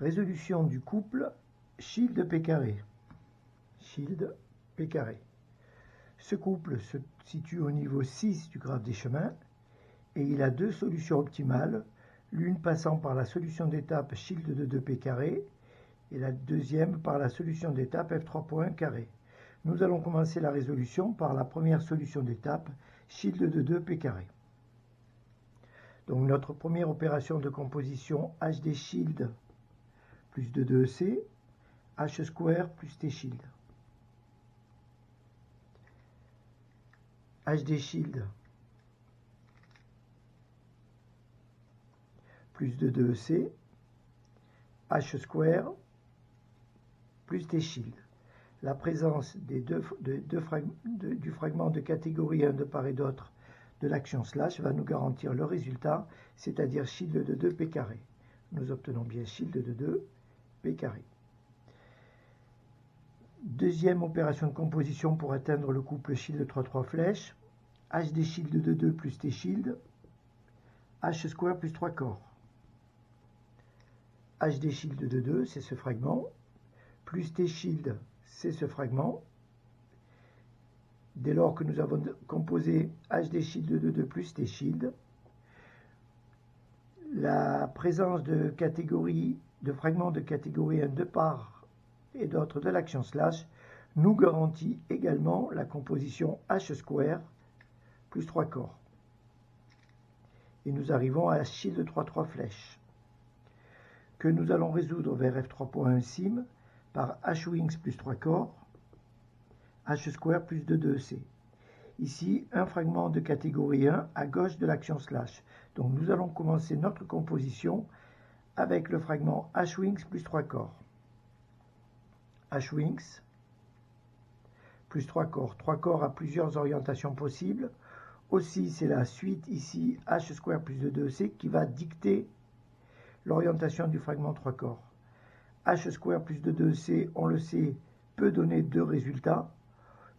Résolution du couple Shield P carré. Shield P carré. Ce couple se situe au niveau 6 du graphe des chemins et il a deux solutions optimales, l'une passant par la solution d'étape Shield de 2 P carré et la deuxième par la solution d'étape F3.1 carré. Nous allons commencer la résolution par la première solution d'étape Shield de 2 P carré. Donc notre première opération de composition HD Shield plus de 2C, H square plus T shield. HD shield plus de 2C, H square plus T shield. La présence des du fragment de catégorie 1 de part et d'autre de l'action slash va nous garantir le résultat, c'est-à-dire shield de 2 P carré. Nous obtenons bien shield de 2 P carré. Deuxième opération de composition pour atteindre le couple shield 3 flèches, HD shield de 2 plus T shield, H square plus 3 corps. HD shield de 2, c'est ce fragment, plus T shield, c'est ce fragment. Dès lors que nous avons composé HD shield de 2 plus T shield, la présence de fragments de catégorie 1 de part et d'autre de l'action slash nous garantit également la composition H square plus 3 corps. Et nous arrivons à shield 3 flèches que nous allons résoudre vers F3.1 sim par H wings plus 3 corps, H square plus 2C. Ici, un fragment de catégorie 1 à gauche de l'action slash. Donc nous allons commencer notre composition avec le fragment H wings plus 3 corps. H wings plus 3 corps. 3 corps à plusieurs orientations possibles. Aussi, c'est la suite ici, H square plus 2C, qui va dicter l'orientation du fragment 3 corps. H square plus 2C, on le sait, peut donner deux résultats.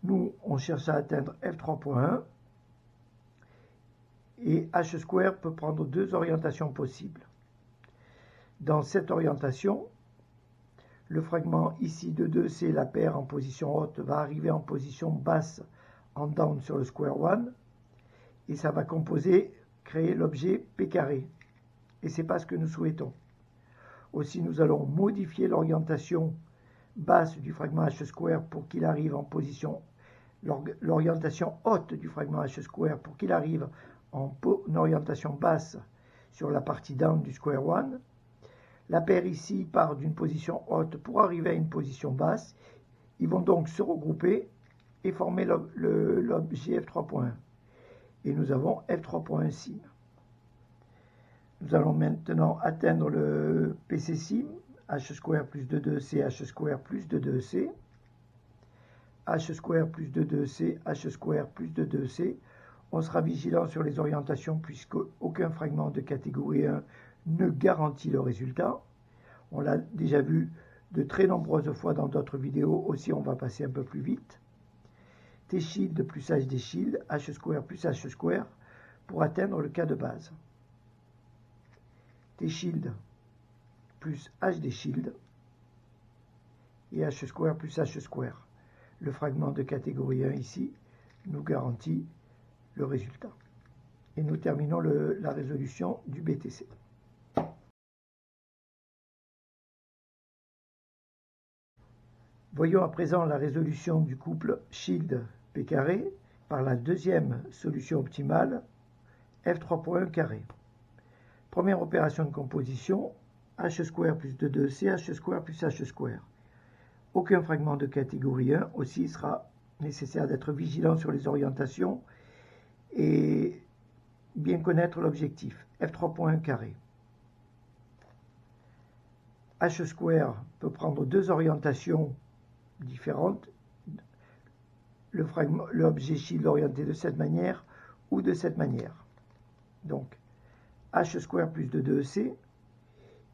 Nous, on cherche à atteindre F3.1 et H square peut prendre deux orientations possibles. Dans cette orientation, le fragment ici de 2C, la paire en position haute, va arriver en position basse en down sur le square one et ça va créer l'objet P carré. Et ce n'est pas ce que nous souhaitons. Aussi, nous allons modifier l'orientation basse du fragment H square pour qu'il arrive en position, l'orientation haute du fragment H square pour qu'il arrive en orientation basse sur la partie down du square one. La paire ici part d'une position haute pour arriver à une position basse. Ils vont donc se regrouper et former l'objet F3.1. Et nous avons F3.1 sim. Nous allons maintenant atteindre le PC sim, H square plus 2C, H square plus 2C, H square plus 2C, H square plus 2C. On sera vigilant sur les orientations puisque aucun fragment de catégorie 1 ne garantit le résultat. On l'a déjà vu de très nombreuses fois dans d'autres vidéos, aussi on va passer un peu plus vite. T shield plus HD shield, H square plus H square pour atteindre le cas de base. T shield plus HD shield et H square plus H square. Le fragment de catégorie 1 ici nous garantit le résultat. Et nous terminons la résolution du BTC. Voyons à présent la résolution du couple shield P carré par la deuxième solution optimale F3.1 carré. Première opération de composition, H square plus 2C, H square plus H square. Aucun fragment de catégorie 1, aussi il sera nécessaire d'être vigilant sur les orientations et bien connaître l'objectif, F3.1 carré. H square peut prendre deux orientations différentes, l'objet shield orienté de cette manière ou de cette manière. Donc, H square plus 2C.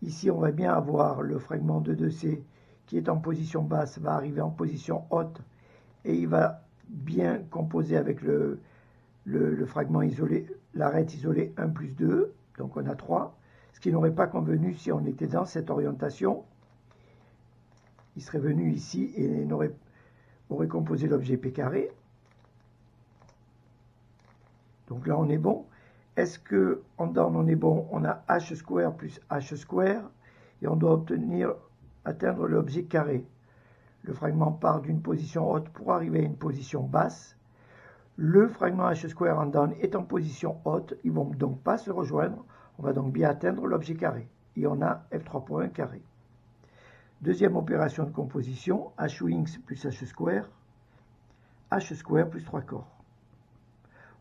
Ici, on va bien avoir le fragment de 2C qui est en position basse, va arriver en position haute et il va bien composer avec le fragment isolé, l'arête isolée 1 plus 2, donc on a 3. ce qui n'aurait pas convenu si on était dans cette orientation. Il serait venu ici et aurait composé l'objet P carré. Donc là, on est bon. Est-ce que en down, on est bon? On a h square plus h square et on doit atteindre l'objet carré. Le fragment part d'une position haute pour arriver à une position basse. Le fragment h square en down est en position haute. Ils ne vont donc pas se rejoindre. On va donc bien atteindre l'objet carré. Et on a f3.1 carré. Deuxième opération de composition, h wings plus h square plus 3 corps.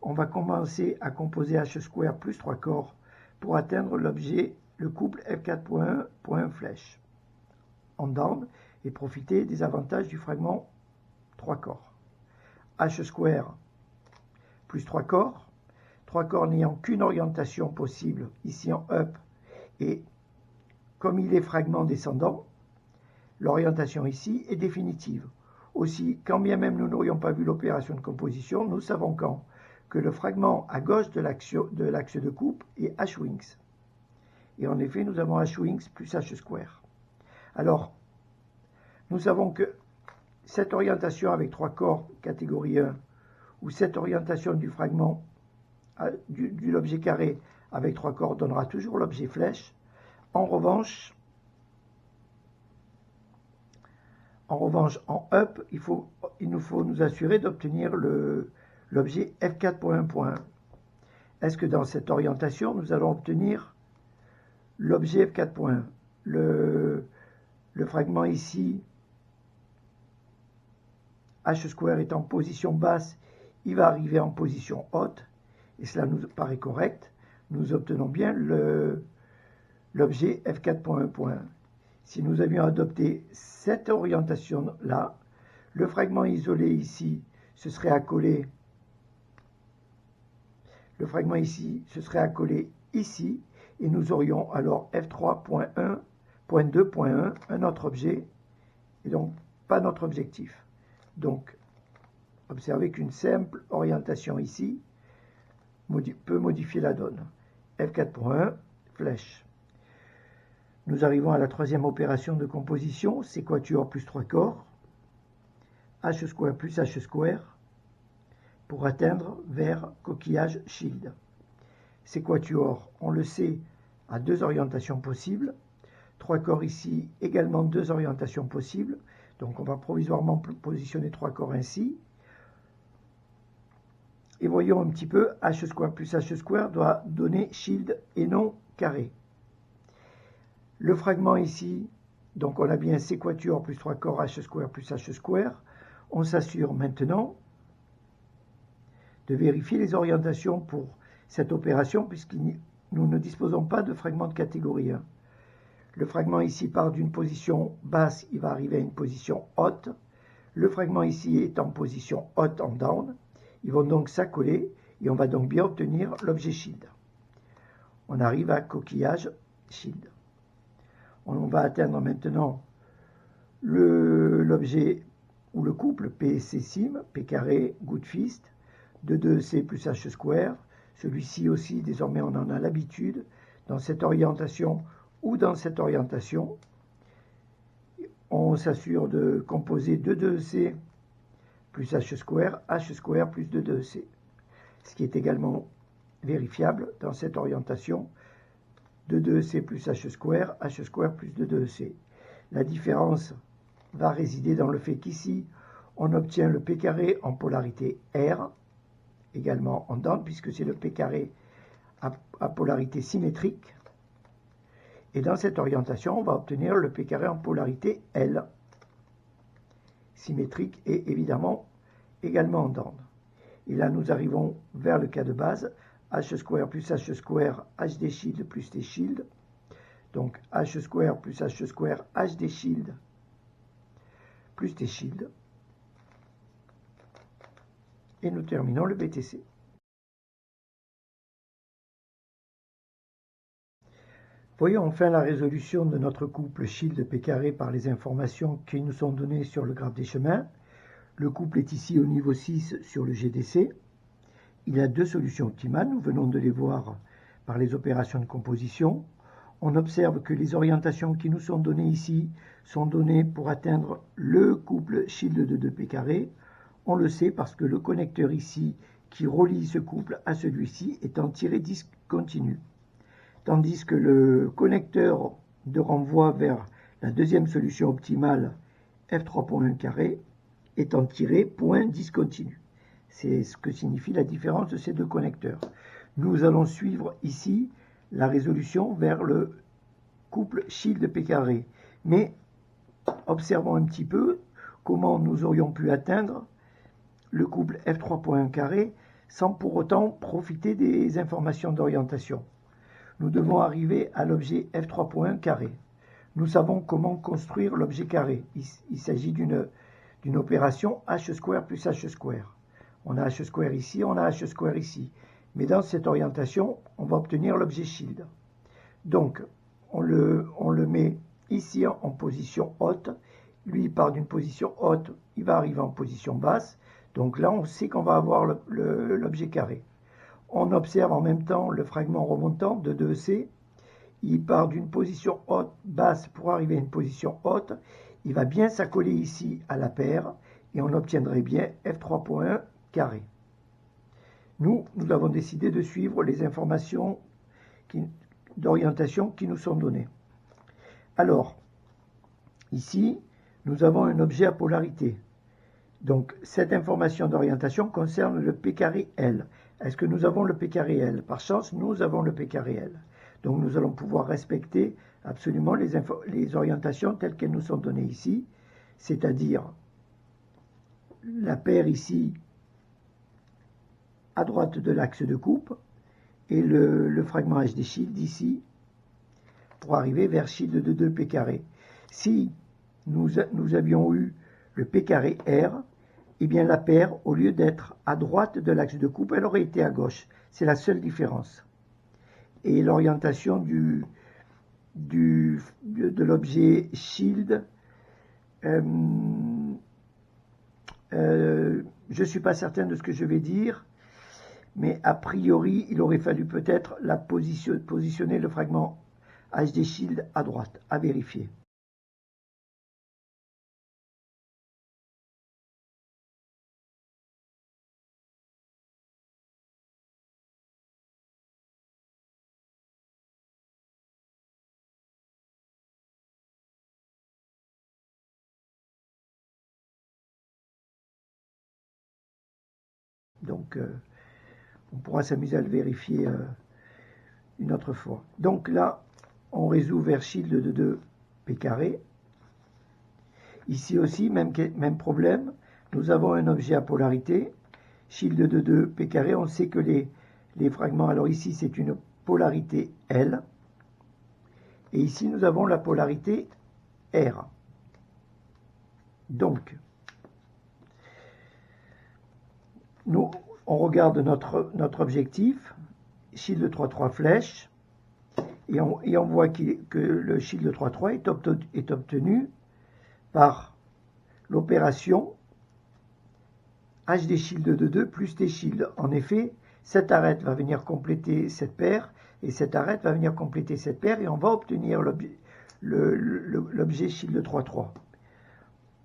On va commencer à composer h square plus 3 corps pour atteindre l'objet, le couple f4.1 flèche en down et profiter des avantages du fragment 3 corps. h square plus 3 corps n'ayant qu'une orientation possible ici en up, et comme il est fragment descendant, l'orientation ici est définitive. Aussi, quand bien même nous n'aurions pas vu l'opération de composition, nous savons que le fragment à gauche de l'axe de coupe est h wings. Et en effet, nous avons h wings plus h square. Alors, nous savons que cette orientation avec 3 corps catégorie 1, ou cette orientation du fragment de l'objet carré avec 3 corps donnera toujours l'objet flèche. En revanche, en up, il nous faut nous assurer d'obtenir l'objet f4.1.1. Est-ce que dans cette orientation, nous allons obtenir l'objet f4.1? Le fragment ici, h square est en position basse, il va arriver en position haute, et cela nous paraît correct. Nous obtenons bien l'objet f4.1.1. Si nous avions adopté cette orientation-là, le fragment isolé ici se serait accolé. Le fragment ici se serait accolé ici, et nous aurions alors f3.1.2.1, un autre objet, et donc pas notre objectif. Donc, observez qu'une simple orientation ici peut modifier la donne. f4.1, flèche. Nous arrivons à la troisième opération de composition, c'est quatuor plus 3 corps, h square plus h square, pour atteindre vers coquillage shield. Ces quatuors, on le sait, à 2 orientations possibles. 3 corps ici, également 2 orientations possibles. Donc on va provisoirement positionner 3 corps ainsi. Et voyons un petit peu, h square plus h square doit donner shield et non carré. Le fragment ici, donc on a bien C quatuor plus 3 corps h square plus h square. On s'assure maintenant de vérifier les orientations pour cette opération, puisque nous ne disposons pas de fragment de catégorie 1. Le fragment ici part d'une position basse, il va arriver à une position haute. Le fragment ici est en position haute en down. Ils vont donc s'accoler et on va donc bien obtenir l'objet shield. On arrive à coquillage shield. On va atteindre maintenant l'objet ou le couple PSC sim, P carré, good fist, de 2C plus H square. Celui-ci aussi, désormais, on en a l'habitude. Dans cette orientation ou dans cette orientation, on s'assure de composer 2C plus H square plus 2C. Ce qui est également vérifiable dans cette orientation, 2C plus H square plus 2C. La différence va résider dans le fait qu'ici, on obtient le P carré en polarité R, également en down, puisque c'est le P carré à polarité symétrique. Et dans cette orientation, on va obtenir le P carré en polarité L, symétrique et évidemment également en down. Et là, nous arrivons vers le cas de base, H square plus H square, HD shield plus T shield. Donc H square plus H square, HD shield plus T shield. Et nous terminons le BTC. Voyons enfin la résolution de notre couple shield P carré par les informations qui nous sont données sur le graphe des chemins. Le couple est ici au niveau 6 sur le GDC. Il a deux solutions optimales, nous venons de les voir par les opérations de composition. On observe que les orientations qui nous sont données ici sont données pour atteindre le couple Shield de 2p carré. On le sait parce que le connecteur ici qui relie ce couple à celui-ci est en tiré discontinu. Tandis que le connecteur de renvoi vers la deuxième solution optimale F3.1 carré est en tiré point discontinu. C'est ce que signifie la différence de ces deux connecteurs. Nous allons suivre ici la résolution vers le couple Shield P carré. Mais observons un petit peu comment nous aurions pu atteindre le couple F3.1 carré sans pour autant profiter des informations d'orientation. Nous devons arriver à l'objet F3.1 carré. Nous savons comment construire l'objet carré. Il s'agit d'une opération h² plus h². On a h² ici, on a h² ici. Mais dans cette orientation, on va obtenir l'objet Shield. Donc, on le met ici en position haute. Lui, il part d'une position haute, il va arriver en position basse. Donc là, on sait qu'on va avoir l'objet carré. On observe en même temps le fragment remontant de 2C. Il part d'une position haute, basse pour arriver à une position haute. Il va bien s'accoler ici à la paire et on obtiendrait bien F3.1 carré. Nous avons décidé de suivre les informations d'orientation qui nous sont données. Alors, ici, nous avons un objet à polarité. Donc, cette information d'orientation concerne le P carré L. Est-ce que nous avons le P carré L? Par chance, nous avons le P carré L. Donc, nous allons pouvoir respecter absolument les orientations telles qu'elles nous sont données ici, c'est-à-dire la paire ici à droite de l'axe de coupe et le fragment HD Shield ici pour arriver vers Shield de 2P carré. Si nous avions eu le P carré R, eh bien la paire, au lieu d'être à droite de l'axe de coupe, elle aurait été à gauche. C'est la seule différence. Et l'orientation de l'objet Shield, je ne suis pas certain de ce que je vais dire, mais a priori, il aurait fallu peut-être positionner le fragment HD Shield à droite, à vérifier. Donc, on pourra s'amuser à le vérifier une autre fois. Donc là, on résout vers Shield de 2P carré. Ici aussi, même problème. Nous avons un objet à polarité. Shield de 2P carré, on sait que les fragments... Alors ici, c'est une polarité L. Et ici, nous avons la polarité R. Donc, on regarde notre objectif, Shield 3,3 flèche, et on voit que le Shield 3,3 est obtenu par l'opération HD Shield de 2 plus T Shield. En effet, cette arête va venir compléter cette paire, et cette arête va venir compléter cette paire, et on va obtenir l'objet Shield 3,3.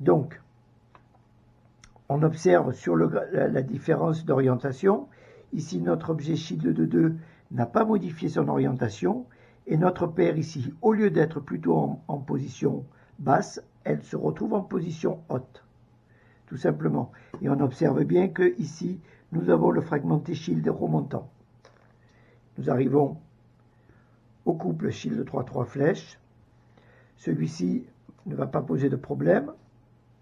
Donc, on observe sur la différence d'orientation. Ici, notre objet Shield de 2 n'a pas modifié son orientation. Et notre paire ici, au lieu d'être plutôt en position basse, elle se retrouve en position haute. Tout simplement. Et on observe bien que ici, nous avons le fragment T-Shield remontant. Nous arrivons au couple Shield 3,3 flèche. Celui-ci ne va pas poser de problème.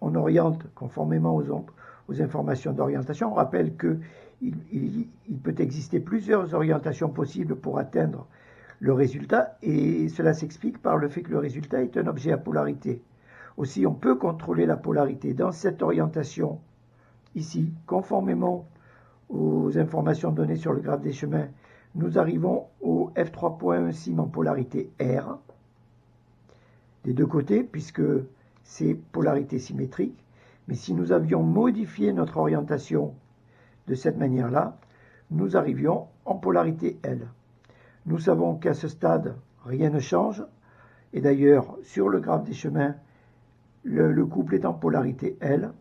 On oriente conformément aux informations d'orientation. On rappelle qu'il peut exister plusieurs orientations possibles pour atteindre le résultat, et cela s'explique par le fait que le résultat est un objet à polarité. Aussi, on peut contrôler la polarité dans cette orientation ici, conformément aux informations données sur le graphe des chemins. Nous arrivons au F3.1 sim en polarité R, des deux côtés, puisque c'est polarité symétrique. Mais si nous avions modifié notre orientation de cette manière-là, nous arrivions en polarité L. Nous savons qu'à ce stade, rien ne change. Et d'ailleurs, sur le graphe des chemins, le couple est en polarité L.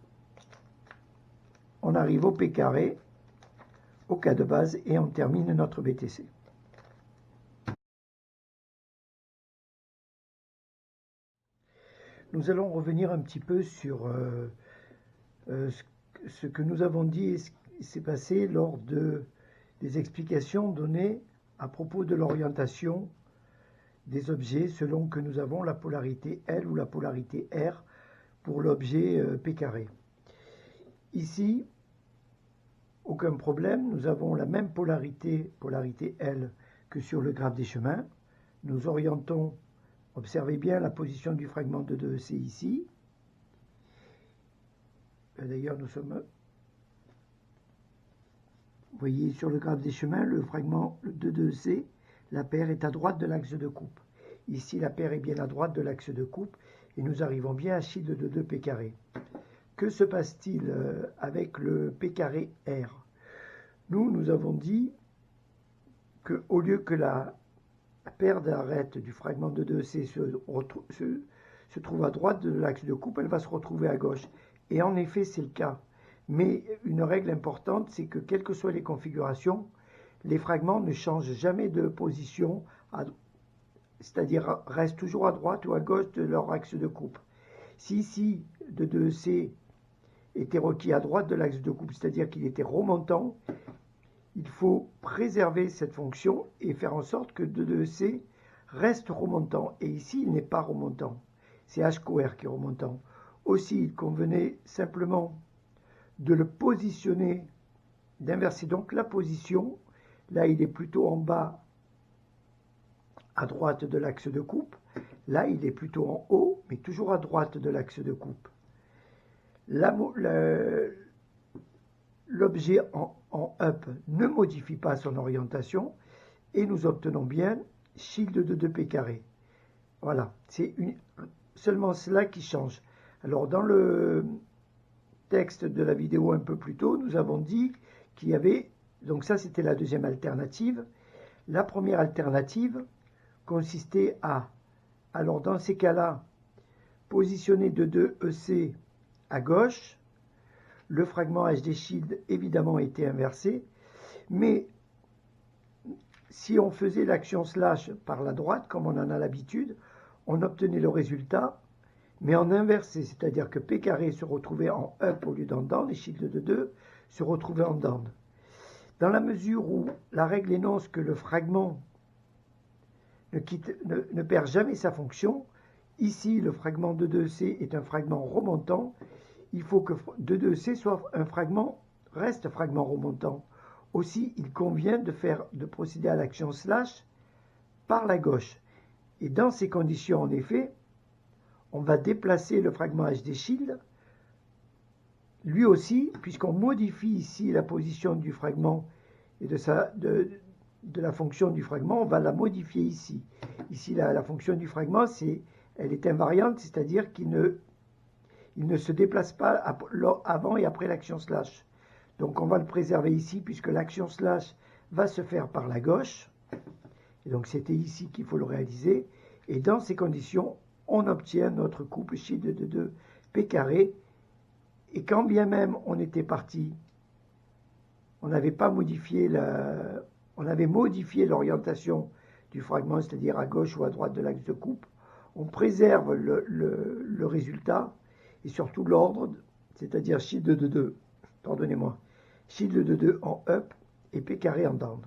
On arrive au P carré, au cas de base, et on termine notre BTC. Nous allons revenir un petit peu sur ce que nous avons dit et ce qui s'est passé lors des explications données à propos de l'orientation des objets selon que nous avons la polarité L ou la polarité R pour l'objet P carré. Ici, aucun problème, nous avons la même polarité L que sur le graphe des chemins. Nous orientons, observez bien la position du fragment de 2EC ici. D'ailleurs, nous sommes... Vous voyez sur le graphe des chemins, le fragment de 2EC, la paire est à droite de l'axe de coupe. Ici, la paire est bien à droite de l'axe de coupe et nous arrivons bien à Schilde de 2 P carré. Que se passe-t-il avec le P carré R? Nous avons dit qu'au lieu que la paire d'arêtes du fragment de 2C se trouve à droite de l'axe de coupe, elle va se retrouver à gauche. Et en effet, c'est le cas. Mais une règle importante, c'est que quelles que soient les configurations, les fragments ne changent jamais de position, c'est-à-dire restent toujours à droite ou à gauche de leur axe de coupe. Si ici, de 2C était requis à droite de l'axe de coupe, c'est-à-dire qu'il était remontant, il faut préserver cette fonction et faire en sorte que 2C reste remontant. Et ici, il n'est pas remontant. C'est H2R qui est remontant. Aussi, il convenait simplement de le positionner, d'inverser donc la position. Là, il est plutôt en bas à droite de l'axe de coupe. Là, il est plutôt en haut, mais toujours à droite de l'axe de coupe. L'objet en up ne modifie pas son orientation et nous obtenons bien Schilde de 2 P carré. Voilà, c'est seulement cela qui change. Alors dans le texte de la vidéo un peu plus tôt, nous avons dit qu'il y avait, donc ça c'était la deuxième alternative. La première alternative consistait à, alors dans ces cas-là, positionner de 2EC à gauche. Le fragment HD Schilde, évidemment, était inversé. Mais si on faisait l'action slash par la droite, comme on en a l'habitude, on obtenait le résultat, mais en inversé. C'est-à-dire que P carré se retrouvait en up au lieu d'en down, et Schilde de 2 se retrouvait en down. Dans la mesure où la règle énonce que le fragment ne perd jamais sa fonction, ici, le fragment de 2C est un fragment remontant. Il faut que 2C soit reste fragment remontant. Aussi, il convient de procéder à l'action slash par la gauche. Et dans ces conditions, en effet, on va déplacer le fragment HD Schilde, lui aussi, puisqu'on modifie ici la position du fragment et de la fonction du fragment, on va la modifier ici. Ici, la fonction du fragment, elle est invariante, c'est-à-dire qu'il ne se déplace pas avant et après l'action slash. Donc on va le préserver ici puisque l'action slash va se faire par la gauche. Et donc c'était ici qu'il faut le réaliser. Et dans ces conditions, on obtient notre couple Schilde de 2 P carré. Et quand bien même on était parti, on avait modifié l'orientation du fragment, c'est-à-dire à gauche ou à droite de l'axe de coupe, on préserve le résultat et surtout l'ordre, c'est-à-dire Schilde de 2, pardonnez-moi, Schilde de 2 en up et P carré en down.